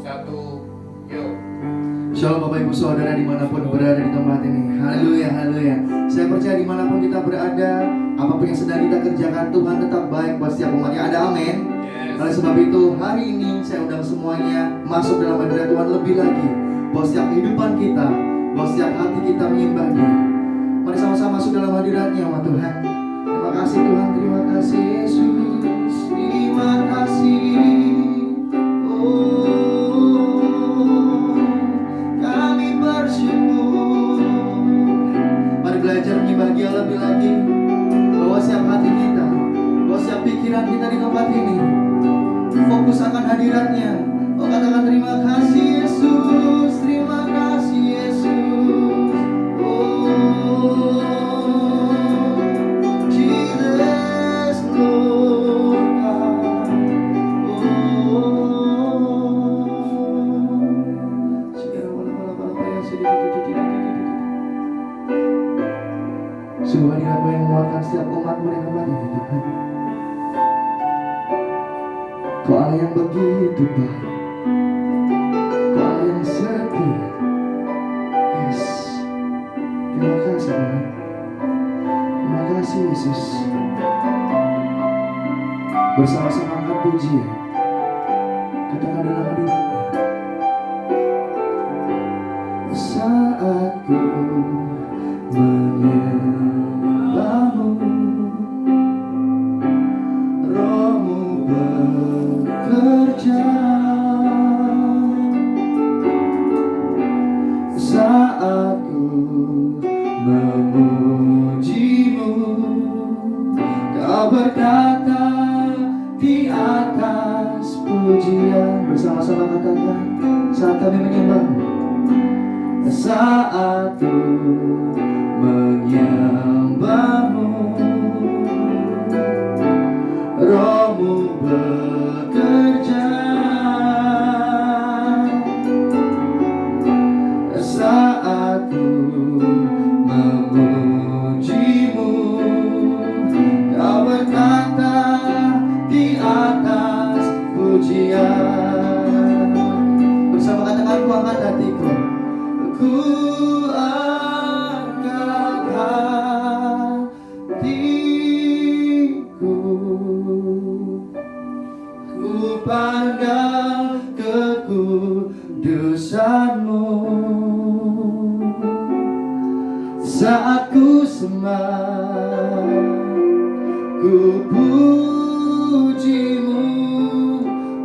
Satu, yuk. Shalom Bapak Ibu Saudara dimanapun berada di tempat ini. Haleluya, haleluya. Saya percaya dimanapun kita berada, apapun yang sedang kita kerjakan, Tuhan tetap baik buat setiap umatnya. Ada amin. Oleh sebab itu hari ini saya undang semuanya masuk dalam hadirat Tuhan lebih lagi. Bahwa setiap kehidupan kita, bahwa setiap hati kita menyembah Dia. Mari sama-sama masuk dalam hadiratnya, ya Tuhan. Terima kasih Tuhan, terima kasih Yesus, terima kasih. Kami bersyukur. Mari belajar menyembah Dia lebih lagi. Bahwa setiap hati kita, bahwa setiap pikiran kita di tempat ini fokus akan hadiratnya. Oh, katakan terima kasih Yesus, terima kasih Yesus. Oh, Jesus Lord God. Sungguh hadirat-Mu yang menguatkan setiap umat mereka ini Tuhan. Kau Allah yang begitu baik, Kau Allah yang setia. Yes. Terima kasih Tuhan. Terima kasih Yesus. Bersama-sama angkat pujian, katakan dalam hadirat-Mu. Saat ku menyembah-Mu, Roh-Mu bekerja. Saat ku memuji-Mu, Kau berkata di atas pujian. Bersama-sama katakan, saat kami menyembah-Mu. Saat ku menyembah-Mu, Roh-Mu bekerja. Saat ku memuji-Mu, Kau berkata di atas pujian. Bersama katakan, ku angkat hatiku. Ku angkat hatiku, ku pandang kekudusan-Mu. Saat ku sembah, ku puji-Mu,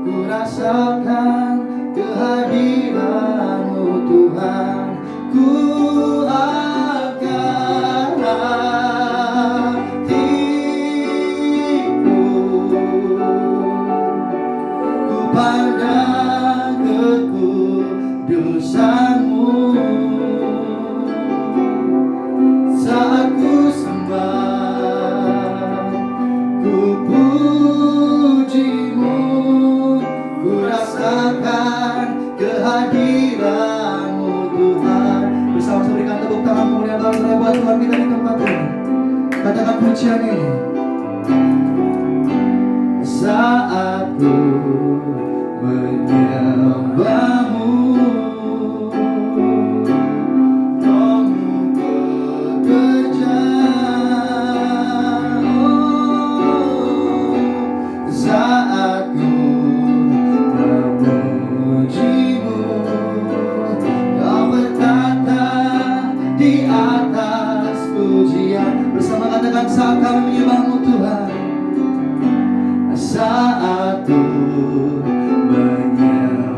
ku rasakan kehadiran-Mu Tuhan. Ku angkat hatiku, ku pandang kekudusan-Mu. Saat ku sembah, ku puji-Mu, ku rasakan kehadiran-Mu Tuhan. Bersama-sama berikan tepuk tangan mulia buat Tuhan kita di tempat ini. Katakan pujian ini. Saat ku menyembah-Mu, Roh-Mu bekerja. Saat ku memuji-Mu, Kau berkata di atas pujian. Bersama katakan, saat kami menyembah-Mu Tuhan. Saat ku menyembah-Mu,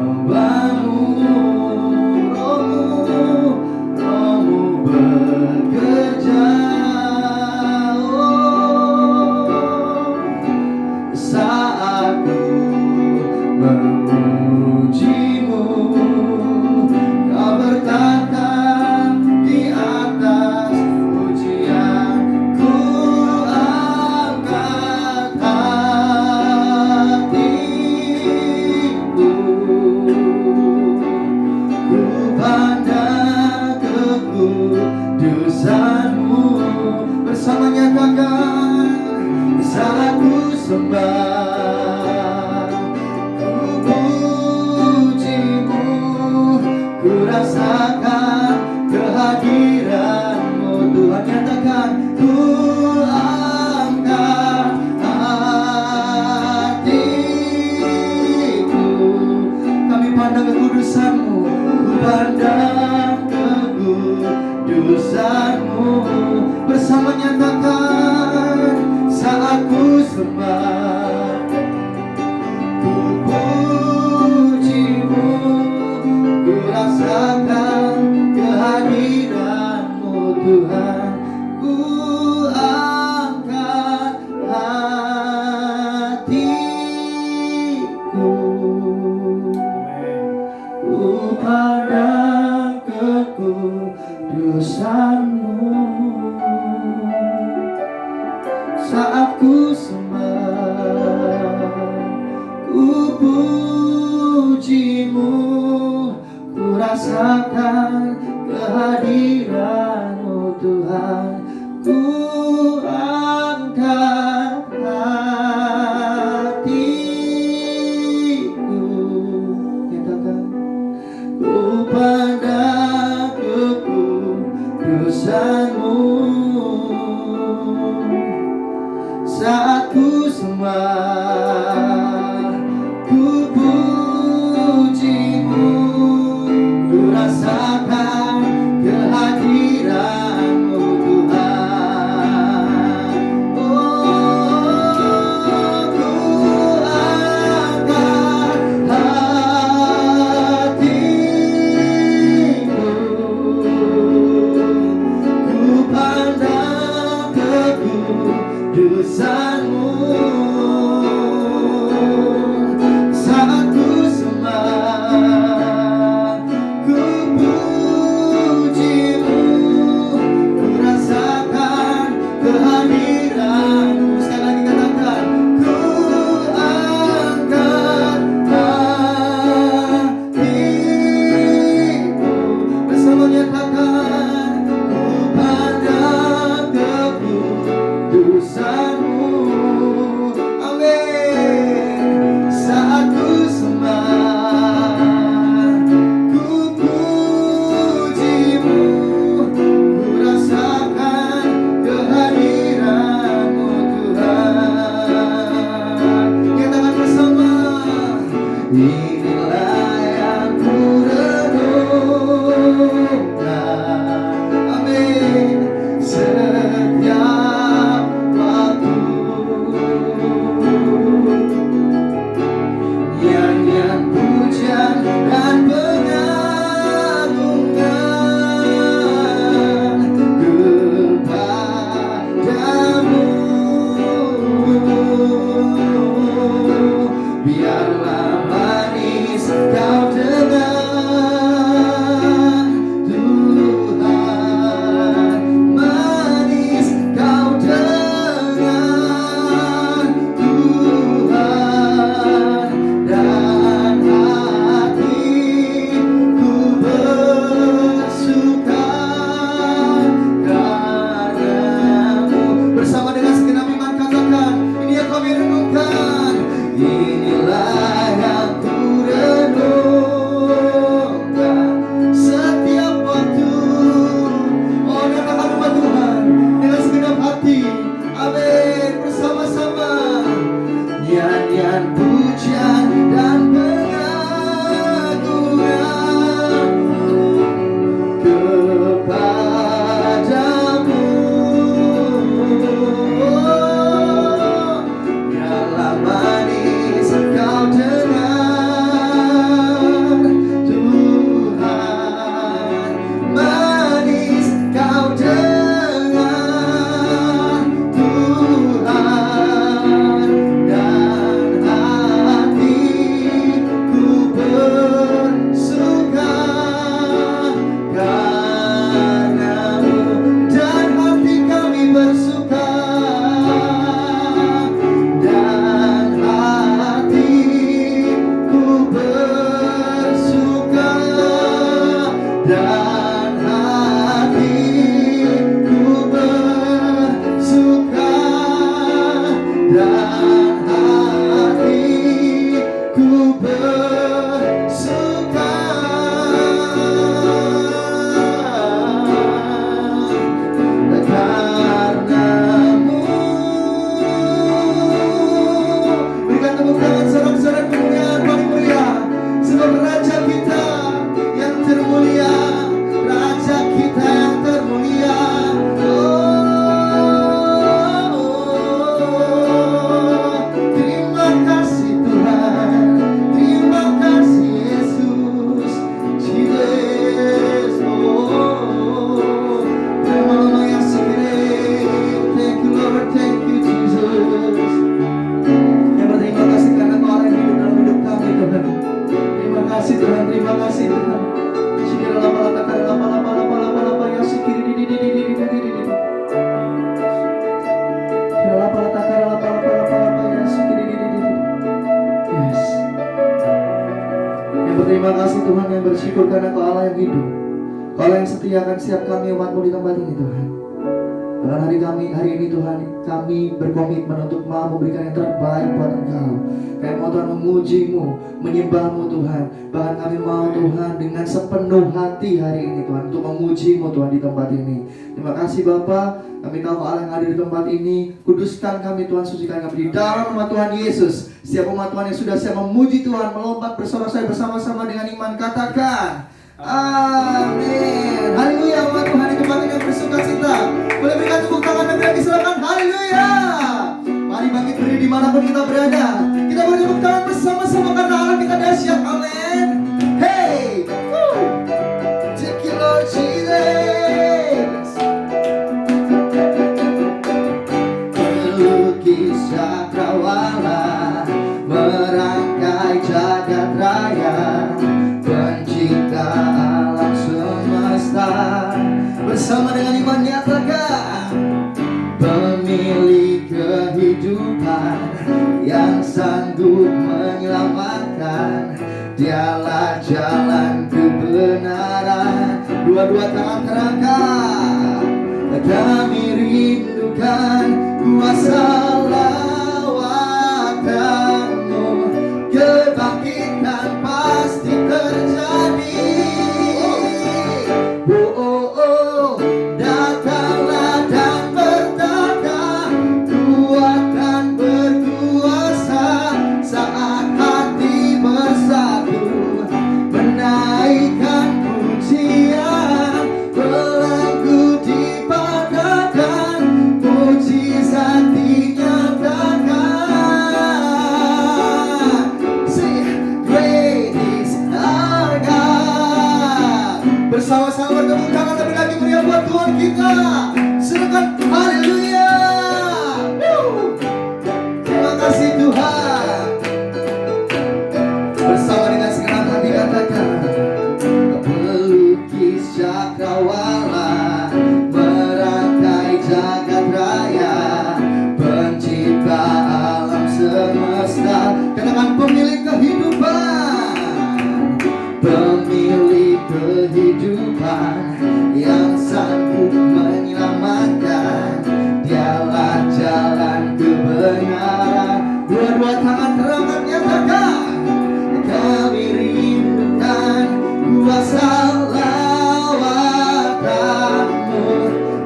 rasakan kehadiran-Mu. Tuhan nyatakan, ku angkat hatiku. Kami pandang kekudusan-Mu, ku pandang kekudusan-Mu. Bersama nyatakan, saat ku sembah, ku puji-Mu, ku rasakan kehadiran-Mu Tuhan. Ku angkat hatiku, ku pandang kekudusan-Mu. Saat ku sembah, ku puji-Mu, ku rasakan kehadiran-Mu Tuhan. Ku angkat hatiku, nyatakan, ku pandang kekudusan-Mu. Saat ku sembah, ku puji-Mu, ku rasakan kehadiran kasih Tuhan, terima kasih Tuhan. Sikira lapa lapa ya sikiri di. Kira lapa ya sikiri di. Yes. Yang berterima kasih Tuhan, yang bersyukur karena Kau Allah yang hidup. Kau Allah yang setia akan setiap kami umat-Mu di tempat ini Tuhan. Bahkan hari ini Tuhan, kami berkomitmen untuk mau memberikan yang terbaik buat Engkau. Kami mau Tuhan memuji-Mu, menyembah-Mu Tuhan. Bahkan kami mau Tuhan dengan sepenuh hati hari ini Tuhan, untuk memuji-Mu Tuhan di tempat ini. Terima kasih Bapa. Kami tahu Allah yang ada di tempat ini. Kuduskan kami Tuhan, sucikan kami di dalam nama Tuhan Yesus. Setiap umat Tuhan yang sudah siap memuji Tuhan, melompat bersorak-sorai bersama-sama dengan iman, katakan amin. Haleluya. Umat Tuhan di tempat ini yang bersuka cita, boleh berikan tepuk tangan dan berikan silakan. Haleluya. Mari bangkit berdiri dimanapun kita berada. Kita beri tepuk tangan bersama-sama karena Allah kita dahsyat. Amin. Hey, thank you Lord Jesus. Pelukis cakrawala, merangkai jagat raya, pencipta alam semesta, bersama dengan iman nyatakan, pemilik kehidupan yang sanggup menyelamatkan, dialah jalan kebenaran. Dua-dua tangan terangkat, kami rindukan kuasa lawatan-Mu, kebangkitan pasti terjadi. Datanglah dan bertata, kuatkan berkuasa, saat hati bersatu, menaikkan pujian, belenggu dipadamkan, mujizat dinyatakan. See, great is our God. Bersama-sama bertepuk tangan lebih lagi meriah buat Tuhan kita. Silakan, haleluya. Terima kasih Tuhan. Bersama dengan segenap hati katakan, pelukis cakrawala, merangkai jagat raya, pencipta alam semesta. Katakan, pemilik kehidupan, pemilik kehidupan yang sanggup menyelamatkan, dialah jalan kebenaran. Dua-dua tangan terangkat nyatakan, kami rindukan kuasa lawatan-Mu,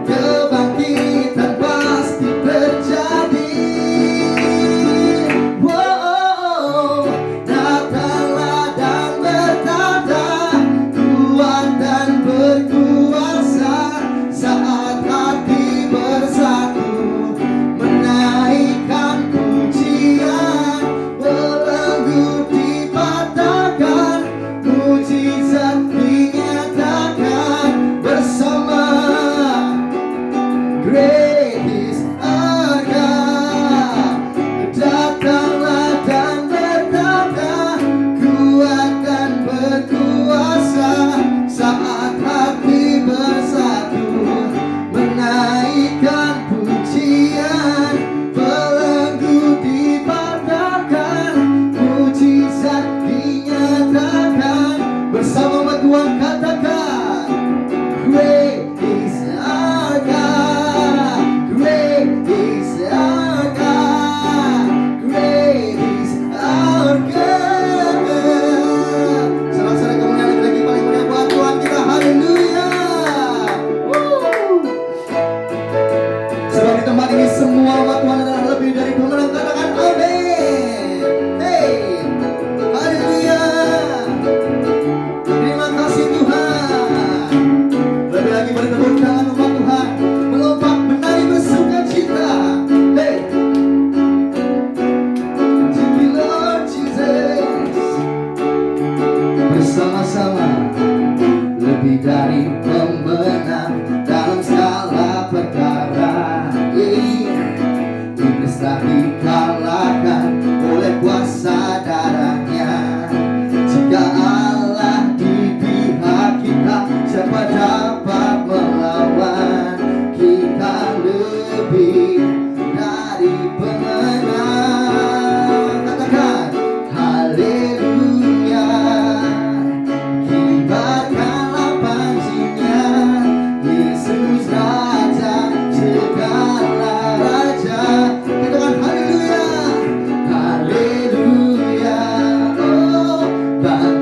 kebangkitan pasti terjadi. Datanglah dan bertata, kuat dan berkuasa, saat hati bersatu, menaikkan pujian, belenggu dipatahkan, mujizat dinyatakan. Bersama, great is our God. Datanglah dan bertata, kuat dan berkuasa, saat hati bersatu, menaikkan pujian, belenggu dipatahkan, mujizat dinyatakan. Bersama Tuhan katakan, great is our God, great is our God, great is our God. Salam-salam kemuliaan lagi paling meriah buat Tuhan kita. Haleluya. Sebab di tempat ini semua umat Tuhan adalah lebih dari pemenang. Katakan amin. Hey, haleluya. Terima kasih Tuhan. Lebih lagi beri tepuk tangan umat Tuhan, melompat menari bersuka cita. Hey, thank you Lord Jesus. Bersama-sama lebih dari pemenang dalam segala perkara. Iblis telah dikalahkan oleh kuasa darahnya. Jika Allah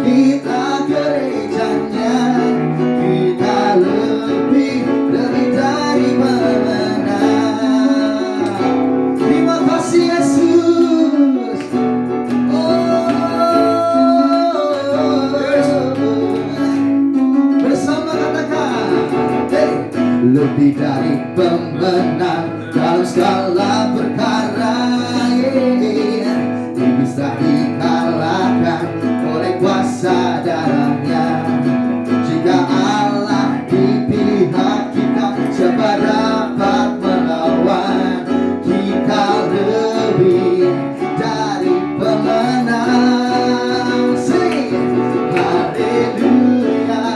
kita gerejanya, kita lebih dari pemenang. Terima kasih Yesus. Bersama katakan, lebih dari pemenang dalam segala perkara, bisa dikalahkan oleh kuasa darahnya. Jika Allah di pihak kita, siapa dapat melawan? Kita lebih dari pemenang. Sing haleluya,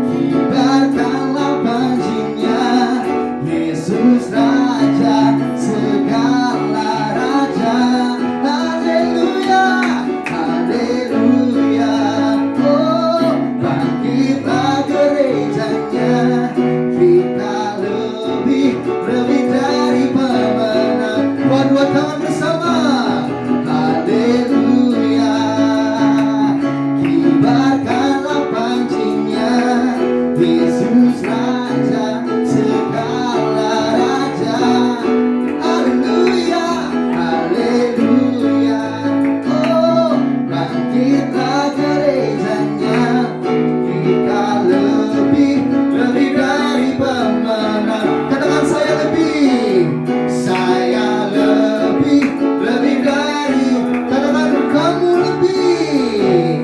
kibarkanlah panjinya, Yesus Raja segala raja. Haleluya, haleluya, oh bangkitlah gerejanya, kita lebih dari pemenang. Dua tangan bersama, haleluya, kibarkanlah panjinya, Yesus Raja segala raja. Haleluya, haleluya, oh bangkitlah gerejanya, kita lebih dari pemenang. Katakan saya lebih dari. Katakan kamu lebih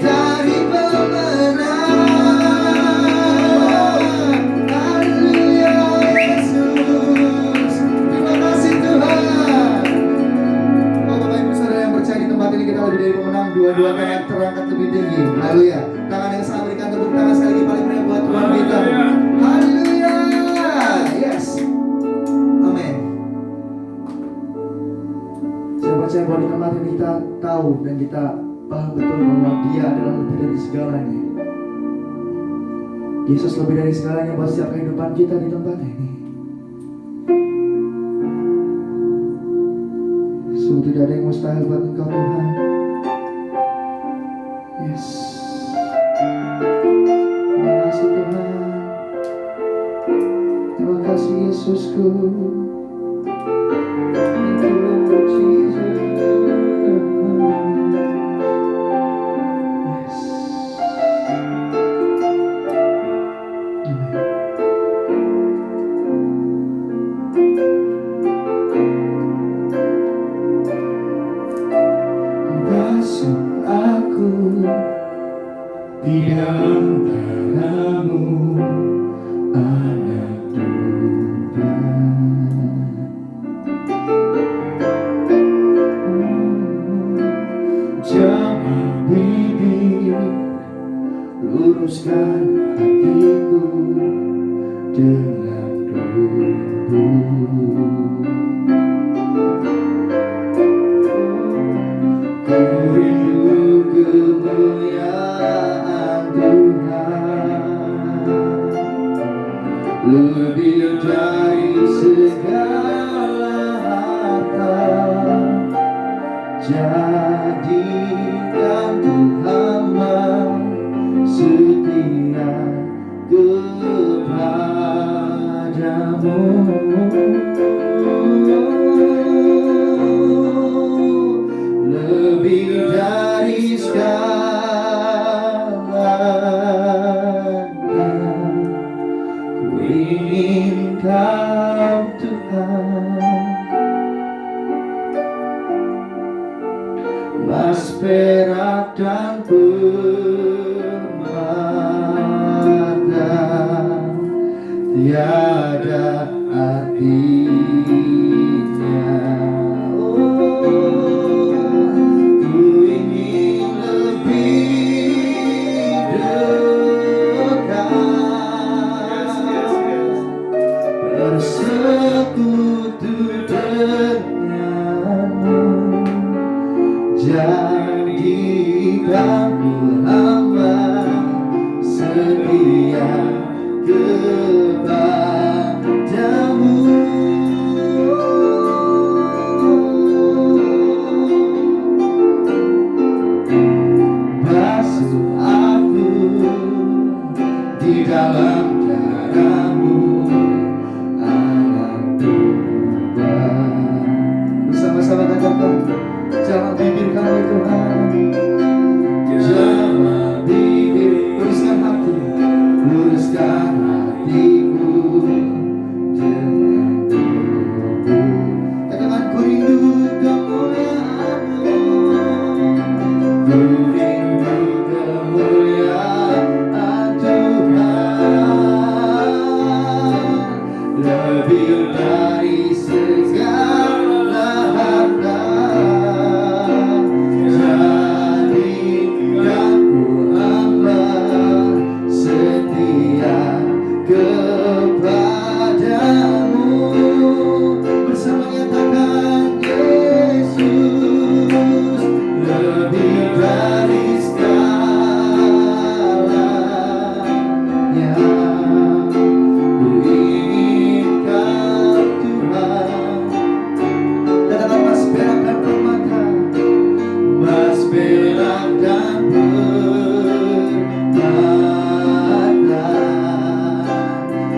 dari pemenang. Haleluya Yesus, terima kasih Tuhan. Oh Bapak Ibu Saudara yang percaya, di tempat ini kita lebih dari pemenang. Dua-dua tangan terangkat lebih tinggi. Haleluya. Tangan yang sama berikan tepuk tangan sekali lagi paling meriah buat Tuhan kita. Haleluya. Yes. Amin. Saya percaya bahwa di tempat ini kita tahu dan kita paham betul bahwa Dia adalah lebih dari segalanya. Yesus lebih dari segalanya buat setiap kehidupan kita di tempat ini. Sungguh tidak ada yang mustahil buat Engkau Tuhan. Yes. Terima kasih Tuhan. Terima kasih Yesusku. Thank you Lord Jesus. Yes. Amen. Basuh aku di antaramu, anak domba. Jamah bibir, luruskan hatiku dengan doa. Ku rindu kemuliaan Tuhan, lebih dari segala harta. Jadikan ku hamba setia kepadamu. Lebih dari segalanya, ku ingin Kau Tuhan. Emas, perak, dan permata tiada artinya. Ku ingin lebih dekat, bersekutu denganmu. Jadikan ku hamba setia kepadamu. bibir kami Tuhan. Jawab bibir, luruskan hati, luruskan hatiku dengan tubuh. Katakan ku rindu kemuliaan-Mu, ku rindu kemuliaan Tuhan, lebih dari segala harta. Jadikan ku hamba setia kepadamu, bersama nyatakan Yesus lebih dari segalanya. Ku inginkan Tuhan. Katakan mas perak dan permata, mas perak dan permata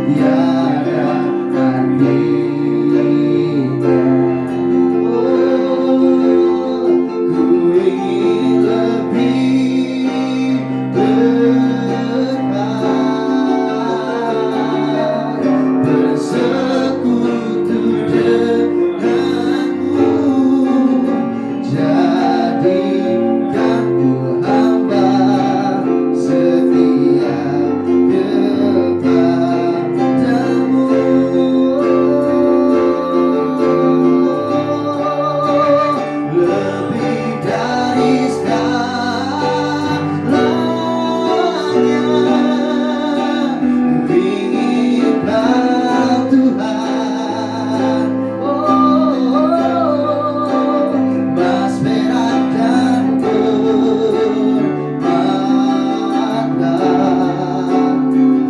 tiada artinya. Oh, ku ingin lebih dekat, bersekutu denganmu. Jadikan ku hamba setia kepadamu, lebih dari segalanya. Ku inginkan Tuhan. Mas perak dan permata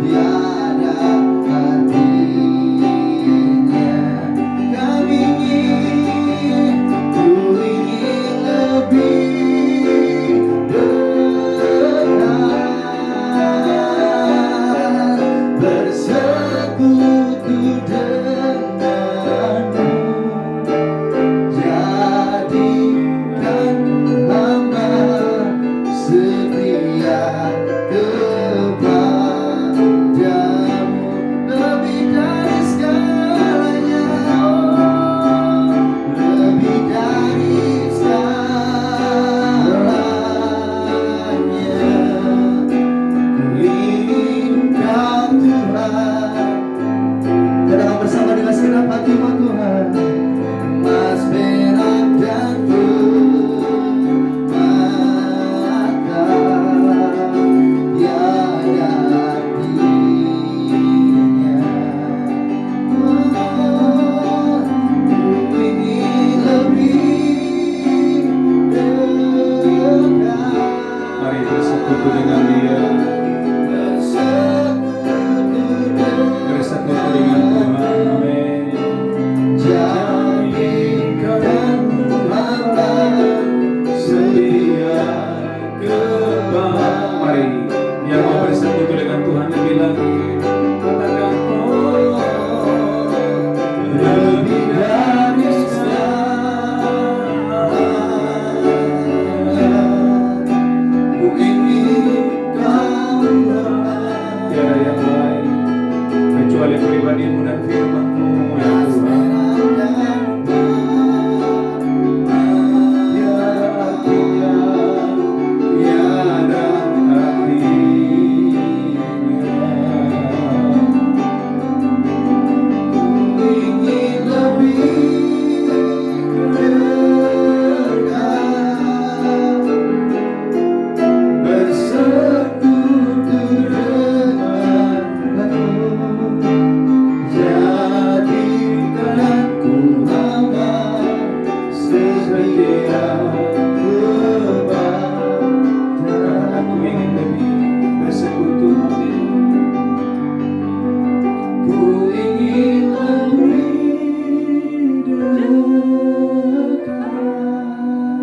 tiada artinya. Kami ingin, ku ingin lebih dekat, bersekutu denganmu. Jadikan hamba setia kepadamu, lebih dari segalanya. Lebih dari segalanya. Ku inginkan Tuhan. Katakan bersama dengan segenap hati umat Tuhan. Mas perak dan permata tiada artinya. Oh, ku ingin lebih dekat. Mari bersekutu dengan Dia, bersekutu dengan Tuhan. Amin. Jadikan hamba setia kepadamu. Mari yang mau bersekutu dengan Tuhan lebih lagi, katakan oh, Lebih dari segalanya. Ku inginkan Tuhan. tiada yang lain kecuali pribadi-Mu dan firman-Mu ya Mas Tuhan.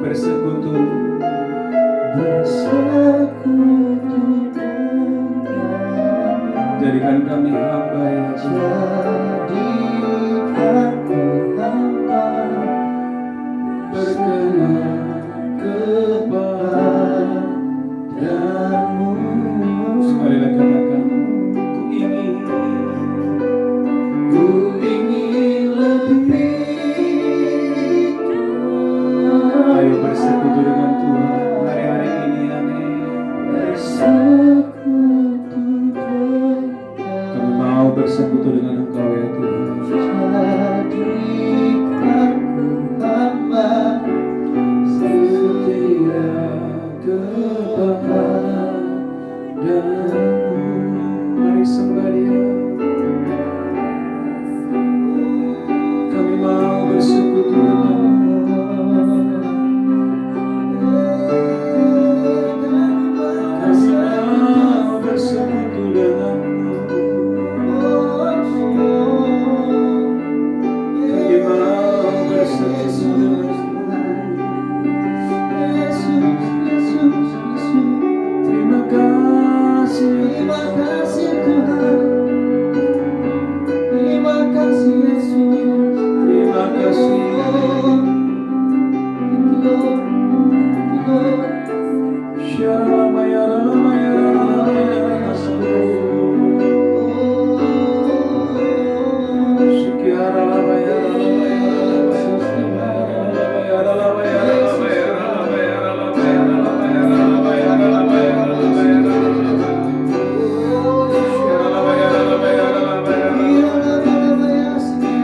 perak Jadikan kami hamba ya Tuhan. Jadikan ku hamba Berkenan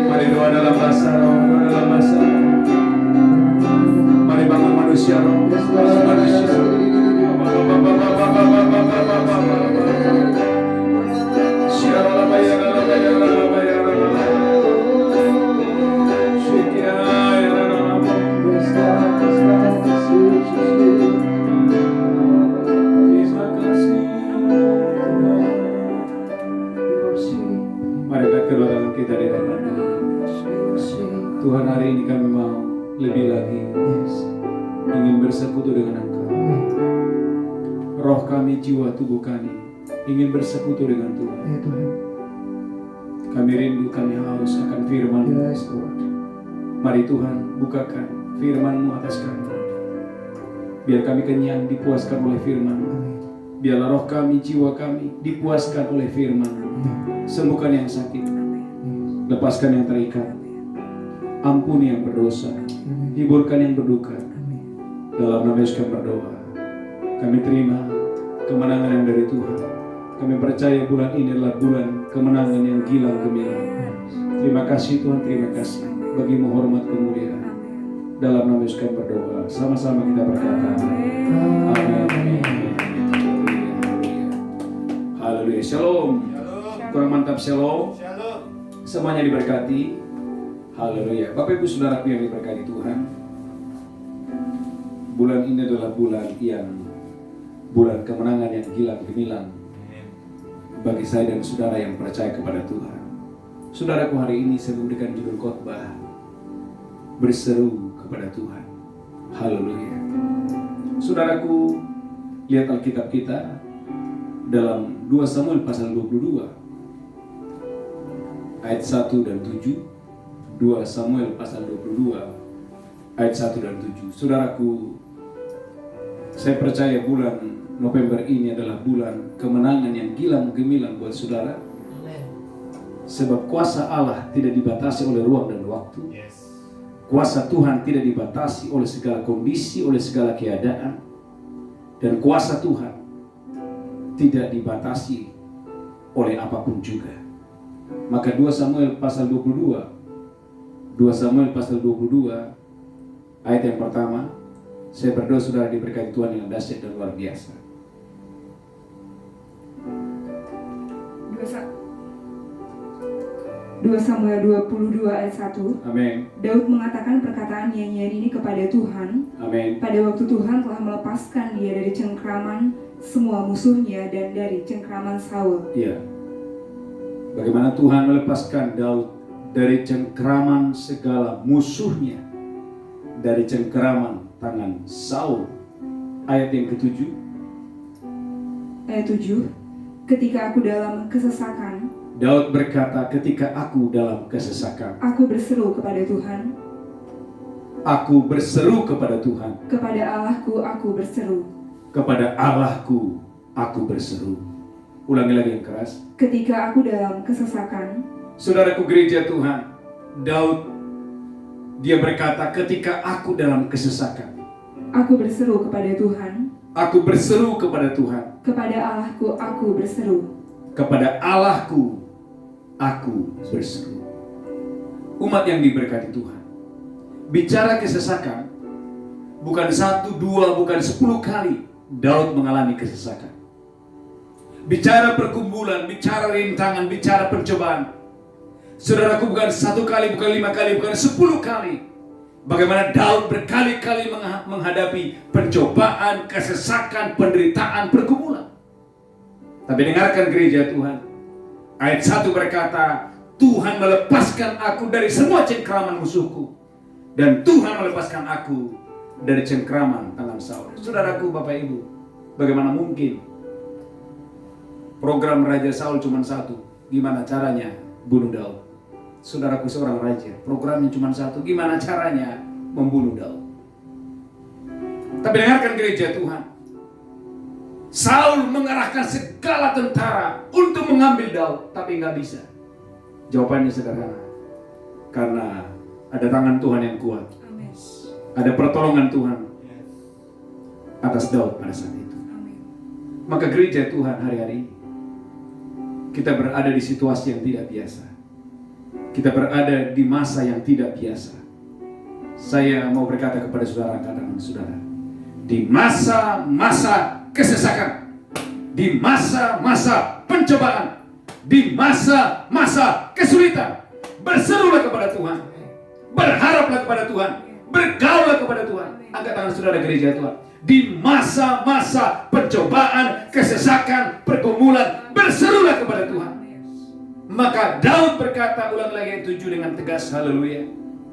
Mari doa dalam bahasa roh, doa dalam bahasa roh. Mari bangun manusia roh, manusia. Mari angkat kedua tangan kita di hadapan Tuhan. Tuhan, hari ini kami mau lebih lagi ingin bersekutu dengan Engkau. Roh kami, jiwa, tubuh kami ingin bersekutu dengan Tuhan. Kami rindu, kami haus akan firman-Mu. Mari Tuhan, bukakan firman-Mu atas kami. Biar kami kenyang, dipuaskan oleh firman-Mu. Biarlah roh kami, jiwa kami dipuaskan oleh firman-Mu. Sembuhkan yang sakit, lepaskan yang terikat, ampuni yang berdosa, hiburkan yang berduka. Dalam nama Yesus kami berdoa. Kami terima kemenangan yang dari Tuhan. Kami percaya bulan ini adalah bulan kemenangan yang gilang gemilang. Terima kasih Tuhan, terima kasih. Bagimu hormat kemuliaan. Dalam nama Yesus kami berdoa. Sama-sama kita berkata, amin. Haleluya. Shalom. Kurang mantap, shalom. Semuanya diberkati. Haleluya. Bapak Ibu Saudaraku yang diberkati Tuhan, bulan ini adalah bulan kemenangan yang gilang gemilang bagi saya dan saudara yang percaya kepada Tuhan. Saudaraku, hari ini saya memberikan judul khotbah, berseru kepada Tuhan. Haleluya. Saudaraku, lihat Alkitab kita dalam 2 Samuel pasal 22 ayat 1 dan 7. 2 Samuel pasal 22 ayat 1 dan 7. Saudaraku, saya percaya bulan November ini adalah bulan kemenangan yang gilang gemilang buat saudara. Sebab kuasa Allah tidak dibatasi oleh ruang dan waktu. Kuasa Tuhan tidak dibatasi oleh segala kondisi, oleh segala keadaan. Dan kuasa Tuhan tidak dibatasi oleh apapun juga. Maka 2 Samuel pasal 22 ayat yang pertama, saya berdoa saudara diberkati Tuhan yang dahsyat dan luar biasa. 2 Samuel 22 ayat 1. Amin. Daud mengatakan perkataan nyanyian ini kepada Tuhan. Amin. Pada waktu Tuhan telah melepaskan dia dari cengkraman semua musuhnya dan dari cengkraman Saul. Iya. Bagaimana Tuhan melepaskan Daud dari cengkraman segala musuhnya, dari cengkraman tangan Saul. Ayat yang ke-7. Ayat 7. Ketika aku dalam kesesakan, Daud berkata, ketika aku dalam kesesakan, aku berseru kepada Tuhan. aku berseru kepada Tuhan. Kepada Allahku aku berseru. Kepada Allahku aku berseru. Ulangi lagi yang keras. Ketika aku dalam kesesakan. Saudaraku gereja Tuhan, Daud dia berkata, ketika aku dalam kesesakan, aku berseru kepada Tuhan. Aku berseru kepada Tuhan. Kepada Allahku aku berseru. Kepada Allahku aku berseru. Umat yang diberkati Tuhan, bicara kesesakan, bukan 1, 2, bukan 10 kali Daud mengalami kesesakan. Bicara perkumpulan, bicara rintangan, bicara pencobaan, saudaraku, bukan 1 kali, bukan 5 kali, bukan 10 kali. Bagaimana Daud berkali-kali menghadapi pencobaan, kesesakan, penderitaan, pergumulan. Tapi dengarkan gereja Tuhan, ayat 1 berkata, Tuhan melepaskan aku dari semua cengkraman musuhku, dan Tuhan melepaskan aku dari cengkraman tangan Saul. Saudaraku, Bapak Ibu, bagaimana mungkin program Raja Saul cuma 1? Gimana caranya bunuh Daud? Saudaraku, seorang raja, programnya cuma 1, gimana caranya membunuh Daud? Tapi dengarkan gereja Tuhan. Saul mengerahkan segala tentara untuk mengambil Daud, tapi nggak bisa. Jawabannya sederhana. Karena ada tangan Tuhan yang kuat. Amin. Ada pertolongan Tuhan atas Daud pada saat itu. Amin. Maka gereja Tuhan hari-hari ini, kita berada di situasi yang tidak biasa. Kita berada di masa yang tidak biasa. Saya mau berkata kepada saudara, katakan saudara, di masa-masa kesesakan, di masa-masa pencobaan, di masa-masa kesulitan, berserulah kepada Tuhan, berharaplah kepada Tuhan, bergaullah kepada Tuhan. Angkat tangan saudara gereja Tuhan. Di masa-masa pencobaan, kesesakan, pergumulan, berserulah kepada Tuhan. Maka Daud berkata, ulang lagi ayat 7 dengan tegas, haleluya.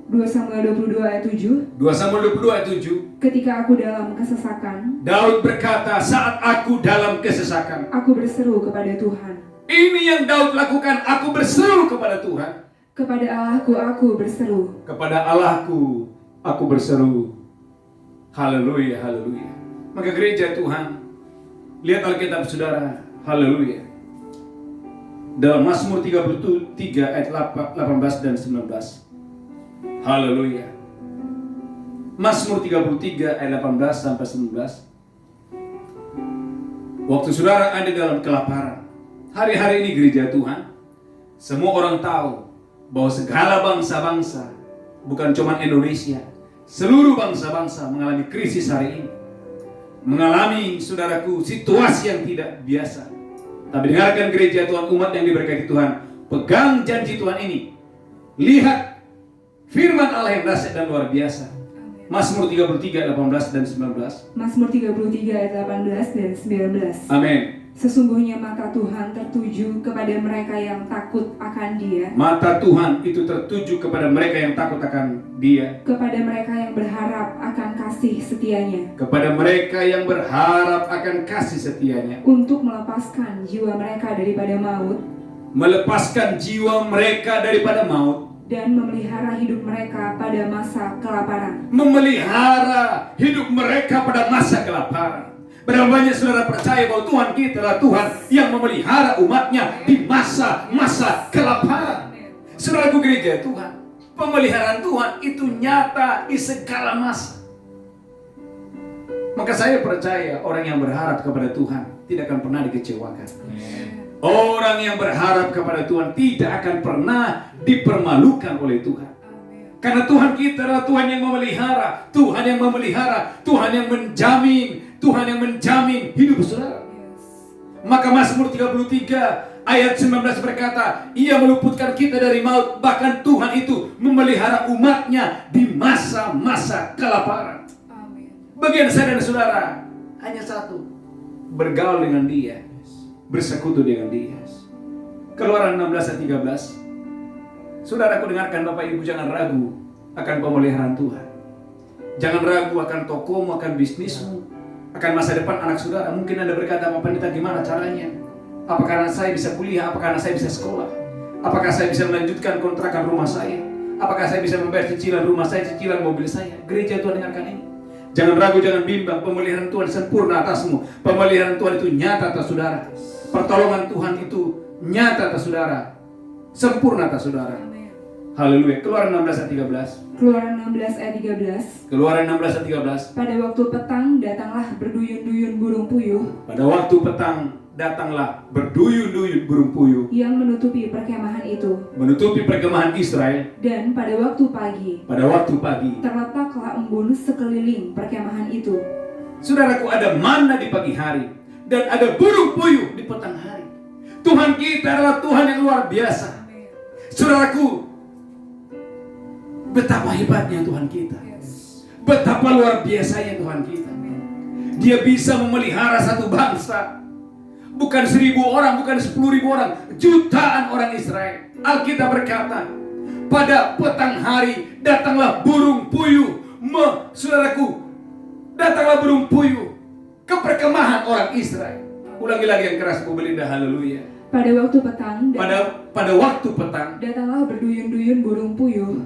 2 Samuel 22 ayat 7. 2 Samuel 22 ayat 7. Ketika aku dalam kesesakan, Daud berkata, saat aku dalam kesesakan, aku berseru kepada Tuhan. ini yang Daud lakukan, aku berseru kepada Tuhan. Kepada Allahku aku berseru. Kepada Allahku aku berseru. Haleluya, haleluya. Maka gereja Tuhan, lihat Alkitab saudara, haleluya. Dalam Mazmur 33 ayat 18 dan 19. Haleluya. Mazmur 33 ayat 18 sampai 19. Waktu saudara ada dalam kelaparan, hari-hari ini gereja Tuhan, semua orang tahu bahwa segala bangsa-bangsa, bukan cuma Indonesia, seluruh bangsa-bangsa mengalami krisis hari ini. Mengalami, saudaraku, situasi yang tidak biasa. Tapi dengarkan gereja Tuhan, umat yang diberkati Tuhan, pegang janji Tuhan ini. Lihat firman Allah yang dahsyat dan luar biasa. Mazmur 33 ayat 18 dan 19. Mazmur 33 ayat 18 dan 19. Amin. Sesungguhnya mata Tuhan tertuju kepada mereka yang takut akan Dia, Mata Tuhan itu tertuju kepada mereka yang takut akan Dia, kepada mereka yang berharap akan kasih setianya, kepada mereka yang berharap akan kasih setianya, untuk melepaskan jiwa mereka daripada maut melepaskan jiwa mereka daripada maut, dan memelihara hidup mereka pada masa kelaparan. memelihara hidup mereka pada masa kelaparan. Berapa banyak saudara percaya bahwa Tuhan kita adalah Tuhan yang memelihara umatnya di masa-masa kelaparan. Saudaraku gereja Tuhan, pemeliharaan Tuhan itu nyata di segala masa. Maka saya percaya orang yang berharap kepada Tuhan tidak akan pernah dikecewakan. Orang yang berharap kepada Tuhan tidak akan pernah dipermalukan oleh Tuhan. Karena Tuhan kita adalah Tuhan yang memelihara, Tuhan yang memelihara, Tuhan yang menjamin, Tuhan yang menjamin hidup saudara. Maka Mazmur 33 ayat 19 berkata, Ia meluputkan kita dari maut, bahkan Tuhan itu memelihara umatnya di masa-masa kelaparan. Bagian saya dan saudara hanya satu, bergaul dengan Dia, bersekutu dengan Dia. Keluaran 16 ayat 13. Saudaraku dengarkan Bapak Ibu, jangan ragu akan pemeliharaan Tuhan. Jangan ragu akan tokomu, akan bisnismu, akan masa depan anak saudara. Mungkin Anda berkata, Pak Pendeta, gimana caranya? Apakah anak saya bisa kuliah? Apakah anak saya bisa sekolah? Apakah saya bisa melanjutkan kontrakan rumah saya? Apakah saya bisa membayar cicilan rumah saya, cicilan mobil saya? Gereja Tuhan, dengarkan ini. Jangan ragu, jangan bimbang. Pemeliharaan Tuhan sempurna atasmu. Pemeliharaan Tuhan itu nyata atas saudara. Pertolongan Tuhan itu nyata atas saudara. Sempurna atas saudara. Haleluya. Keluaran 16 ayat 13. Keluaran 16 ayat 13. Keluaran 16 ayat 13. Pada waktu petang datanglah berduyun-duyun burung puyuh. Pada waktu petang datanglah berduyun-duyun burung puyuh yang menutupi perkemahan itu. menutupi perkemahan Israel. Dan pada waktu pagi, Pada waktu pagi, terletaklah embun sekeliling perkemahan itu. saudaraku, ada manna di pagi hari dan ada burung puyuh di petang hari. Tuhan kita adalah Tuhan yang luar biasa. Saudaraku, betapa hebatnya Tuhan kita. Betapa luar biasanya Tuhan kita. Dia bisa memelihara satu bangsa. Bukan 1.000 orang, bukan 10.000 orang, jutaan orang Israel. Alkitab berkata, pada petang hari datanglah burung puyuh. Saudaraku, datanglah burung puyuh ke perkemahan orang Israel. Ulangi lagi yang keras, Bu Belinda, haleluya. Pada waktu petang, Pada waktu petang datanglah berduyun-duyun burung puyuh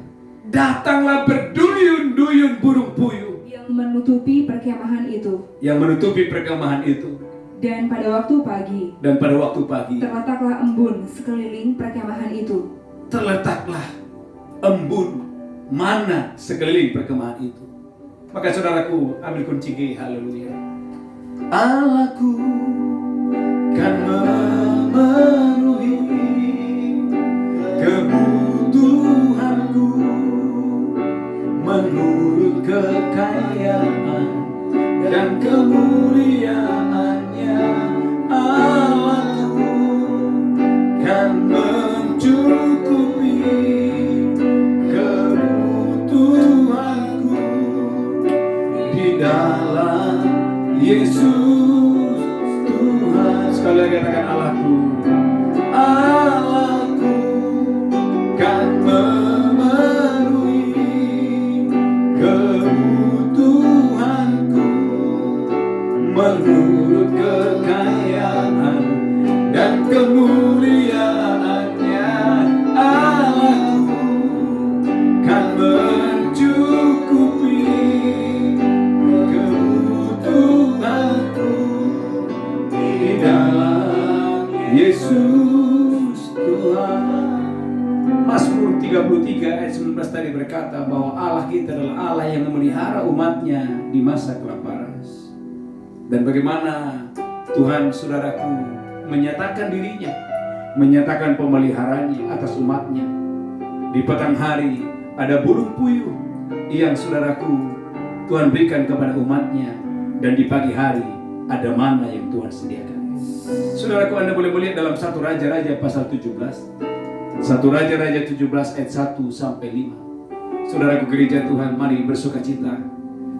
datanglah berduyun-duyun burung puyuh yang menutupi perkemahan itu. Yang menutupi perkemahan itu. Dan pada waktu pagi, Dan pada waktu pagi terletaklah embun sekeliling perkemahan itu. terletaklah embun mana sekeliling perkemahan itu. Maka saudaraku, ambil kunci G, haleluya. Allahku kan memenuhi kebutuhanku menurut kekayaan dan kemuliaannya. Allahku kan mencukupi kebutuhanku di dalam Yesus Tuhan. Sekali lagi katakan Allahku. Allahku kan memenuhi kebutuhanku menurut kekayaan dan kemuliaannya. Allahku kan mencukupi kebutuhanku di dalam Yesus Tuhan. Mazmur 33 ayat 19 tadi berkata bahwa Allah kita adalah Allah yang memelihara umatnya di masa kelaparan. Dan bagaimana Tuhan, saudaraku, menyatakan dirinya, menyatakan pemeliharaannya atas umatnya. Di petang hari ada burung puyuh yang, saudaraku, Tuhan berikan kepada umatnya. Dan di pagi hari ada mana yang Tuhan sediakan. Saudaraku, Anda boleh melihat dalam 1 Raja-Raja pasal 17. 1 Raja-Raja 17 ayat 1 sampai 5. Saudaraku gereja Tuhan, mari bersuka cita,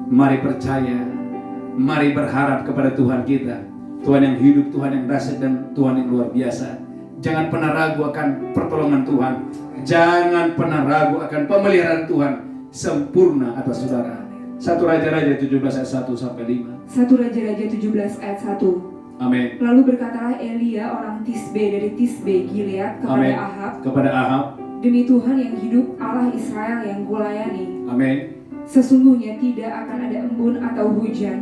mari percaya, mari berharap kepada Tuhan kita, Tuhan yang hidup, Tuhan yang dahsyat, dan Tuhan yang luar biasa. Jangan pernah ragu akan pertolongan Tuhan, jangan pernah ragu akan pemeliharaan Tuhan sempurna atas saudara. 1 Raja-Raja 17 ayat 1 sampai 5. 1 Raja-Raja 17 ayat 1. Amin. Lalu berkatalah Elia orang Tisbe dari Tisbe Gilead kepada Amin. Ahab, Kepada Ahab. demi Tuhan yang hidup, Allah Israel yang kulayani, Amin. sesungguhnya tidak akan ada embun atau hujan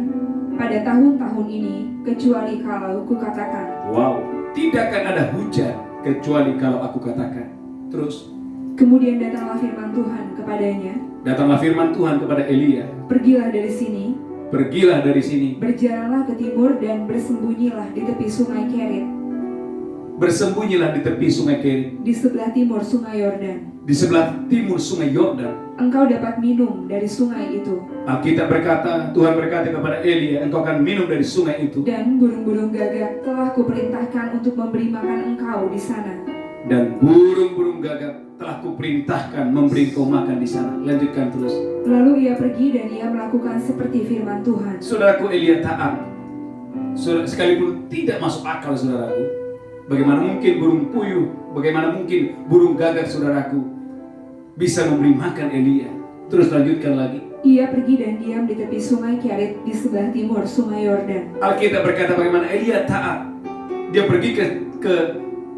pada tahun-tahun ini kecuali kalau kukatakan. Wow, tidak akan ada hujan kecuali kalau aku katakan. Terus, Kemudian datanglah firman Tuhan kepadanya, datanglah firman Tuhan kepada Elia. pergilah dari sini, Pergilah dari sini, berjalanlah ke timur dan bersembunyilah di tepi sungai Kerit, bersembunyilah di tepi sungai Kerit, di sebelah timur sungai Yordan. di sebelah timur sungai Yordan. Engkau dapat minum dari sungai itu, Alkitab berkata, Tuhan berkata kepada Elia, engkau akan minum dari sungai itu, dan burung-burung gagak telah kuperintahkan untuk memberi makan engkau di sana. dan burung-burung gagak telah kuperintahkan memberi engkau makan di sana. Lanjutkan terus. Lalu ia pergi dan ia melakukan seperti firman Tuhan. Saudaraku, Elia taat. Sekalipun tidak masuk akal, saudaraku. Bagaimana mungkin burung puyuh, bagaimana mungkin burung gagak, saudaraku, bisa memberi makan Elia. Terus lanjutkan lagi. Ia pergi dan diam di tepi sungai Kerit di sebelah timur sungai Yordan. Alkitab berkata bagaimana Elia taat. Dia pergi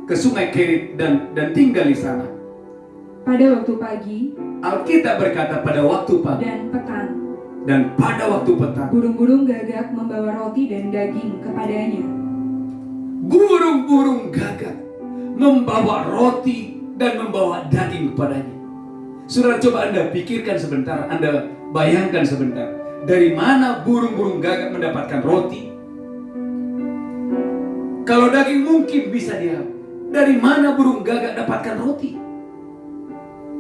ke sungai Kerit dan tinggal di sana. Pada waktu pagi Alkitab berkata pada waktu pagi dan petang, dan pada waktu petang, burung-burung gagak membawa roti dan daging kepadanya. burung-burung gagak membawa roti dan membawa daging kepadanya. Saudara, coba Anda pikirkan sebentar, Anda bayangkan sebentar, dari mana burung-burung gagak mendapatkan roti? Kalau daging mungkin bisa dia, dari mana burung gagak dapatkan roti?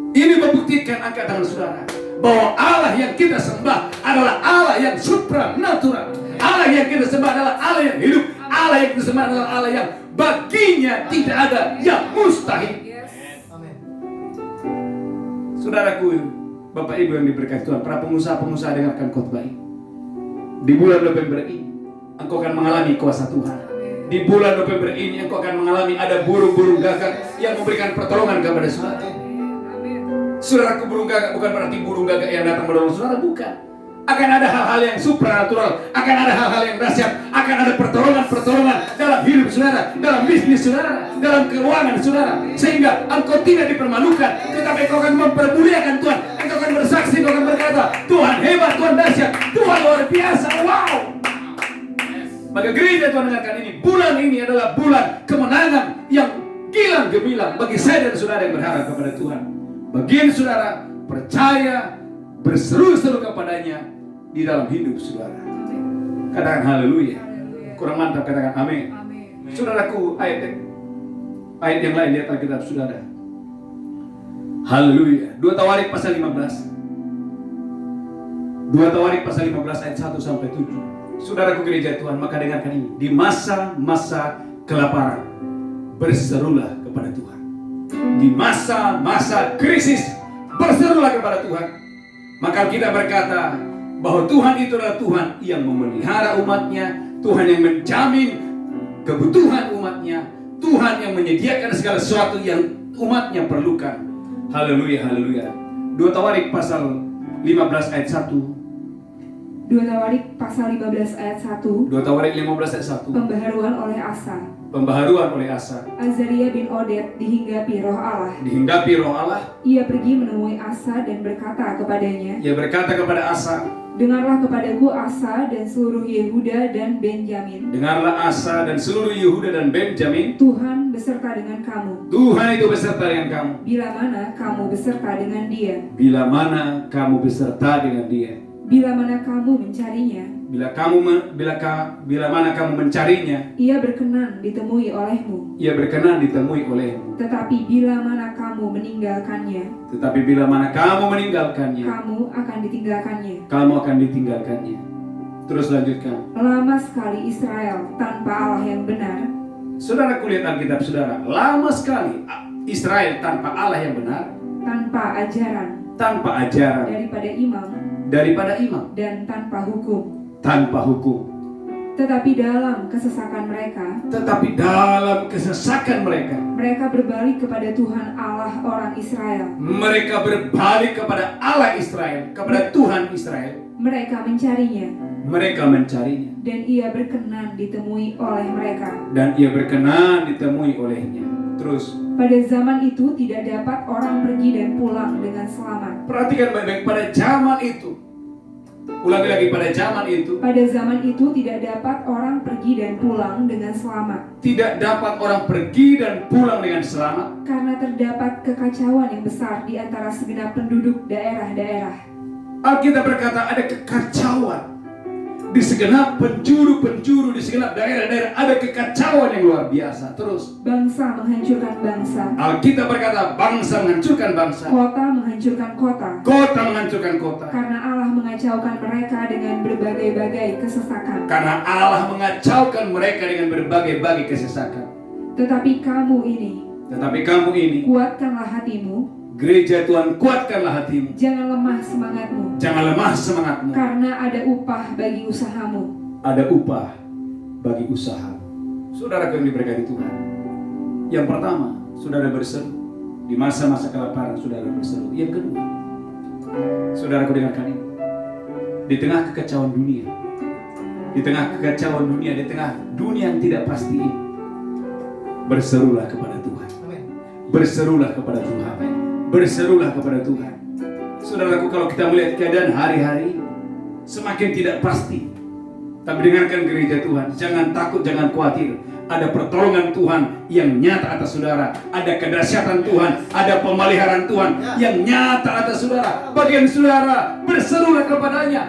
Ini membuktikan angkatan saudara bahwa Allah yang kita sembah adalah Allah yang supranatural. Allah yang kita sembah adalah Allah yang hidup. Allah yang kita sembah adalah Allah yang baginya tidak ada yang mustahil. Saudaraku, Bapak Ibu yang diberkati Tuhan, para pengusaha-pengusaha, dengarkan khotbah ini. Di bulan November ini engkau akan mengalami kuasa Tuhan. Di bulan November ini engkau akan mengalami ada burung-burung gagak yang memberikan pertolongan kepada saudara. Saudaraku, burung gagak bukan berarti burung gagak yang datang menolong saudara, bukan. Akan ada hal-hal yang supranatural, akan ada hal-hal yang dahsyat, akan ada pertolongan-pertolongan dalam dalam hidup saudara, dalam bisnis saudara, dalam keuangan saudara, sehingga engkau tidak dipermalukan, tetapi engkau akan mempermuliakan Tuhan. Engkau akan bersaksi, engkau akan berkata, Tuhan hebat, Tuhan dahsyat, Tuhan luar biasa. Wow. Maka gereja Tuhan dengarkan ini, bulan ini adalah bulan kemenangan yang gilang gemilang bagi saya dan saudara yang berharap kepada Tuhan. Bagian saudara percaya, berseru-seru kepadanya di dalam hidup saudara. Katakan haleluya. Kurang mantap, katakan amin. Saudaraku, ayat yang lain di Alkitab saudara. Haleluya. 2 Tawarik pasal 15. 2 Tawarik pasal 15 ayat 1 sampai 7. Saudaraku gereja Tuhan, maka dengarkan ini. Di masa-masa kelaparan, berserulah kepada Tuhan. Di masa-masa krisis, berserulah kepada Tuhan. Maka kita berkata bahwa Tuhan itu adalah Tuhan yang memelihara umatnya, Tuhan yang menjamin kebutuhan umatnya, Tuhan yang menyediakan segala sesuatu yang umatnya perlukan. Haleluya, haleluya. 2 Tawarik pasal 15 ayat 1. 2 Tawarik pasal 15 ayat 1. 2 Tawarik 15 ayat 1. Pembaharuan oleh Asa. Pembaharuan oleh Asa. Azaria bin Oded dihinggapi roh Allah. Dihinggapi roh Allah. Ia pergi menemui Asa dan berkata kepadanya, Ia berkata kepada Asa, dengarlah kepadaku Asa dan seluruh Yehuda dan Benjamin. dengarlah Asa dan seluruh Yehuda dan Benjamin. Tuhan beserta dengan kamu. Tuhan itu beserta dengan kamu. Bila mana kamu beserta dengan dia. Bila mana kamu beserta dengan dia. Bila mana kamu mencarinya. Bila mana kamu mencarinya, Ia berkenan ditemui olehmu. ia berkenan ditemui olehmu. Tetapi bila mana kamu meninggalkannya, Tetapi bila mana kamu meninggalkannya, kamu akan ditinggalkannya. kamu akan ditinggalkannya. Terus lanjutkan. Lama sekali Israel tanpa Allah yang benar. Saudara kulihat Alkitab saudara, lama sekali Israel tanpa Allah yang benar, Tanpa ajaran tanpa ajaran daripada imam dan dan tanpa hukum. tetapi dalam kesesakan mereka, mereka berbalik kepada Tuhan Allah orang Israel. Mereka berbalik kepada Allah Israel, kepada Tuhan Israel. Mereka mencarinya, Mereka mencarinya dan Ia berkenan ditemui oleh mereka. dan ia berkenan ditemui olehnya. Terus Pada zaman itu tidak dapat orang pergi dan pulang dengan selamat. perhatikan baik-baik, pada zaman itu. Ulangi lagi, pada zaman itu Pada zaman itu tidak dapat orang pergi dan pulang dengan selamat. tidak dapat orang pergi dan pulang dengan selamat, Karena terdapat kekacauan yang besar di antara segenap penduduk daerah-daerah. Alkitab berkata ada kekacauan di segenap penjuru-penjuru, di segenap daerah-daerah ada kekacauan yang luar biasa. Terus Bangsa menghancurkan bangsa, Alkitab berkata bangsa menghancurkan bangsa, kota menghancurkan kota. kota menghancurkan kota. Karena Allah mengacaukan mereka dengan berbagai-bagai kesesakan. Karena Allah mengacaukan mereka dengan berbagai-bagai kesesakan. Tetapi kamu ini, kuatkanlah hatimu, Gereja Tuhan, kuatkanlah hatimu, jangan lemah semangatmu. jangan lemah semangatmu. Karena ada upah bagi usahamu. Ada upah bagi usaha. Saudara yang diberkati Tuhan, yang pertama, saudara berseru di masa-masa kelaparan, saudara berseru. Yang kedua, saudara dengarkan ini, di tengah kekacauan dunia, di tengah dunia yang tidak pasti ini, berserulah kepada Tuhan. Berserulah kepada Tuhan. Berserulah kepada Tuhan. Saudaraku, kalau kita melihat keadaan hari-hari semakin tidak pasti, tapi dengarkan gereja Tuhan, jangan takut, jangan khawatir. Ada pertolongan Tuhan yang nyata atas saudara. Ada kedahsyatan Tuhan, ada pemeliharaan Tuhan yang nyata atas saudara. Bagian saudara, berserulah kepadanya.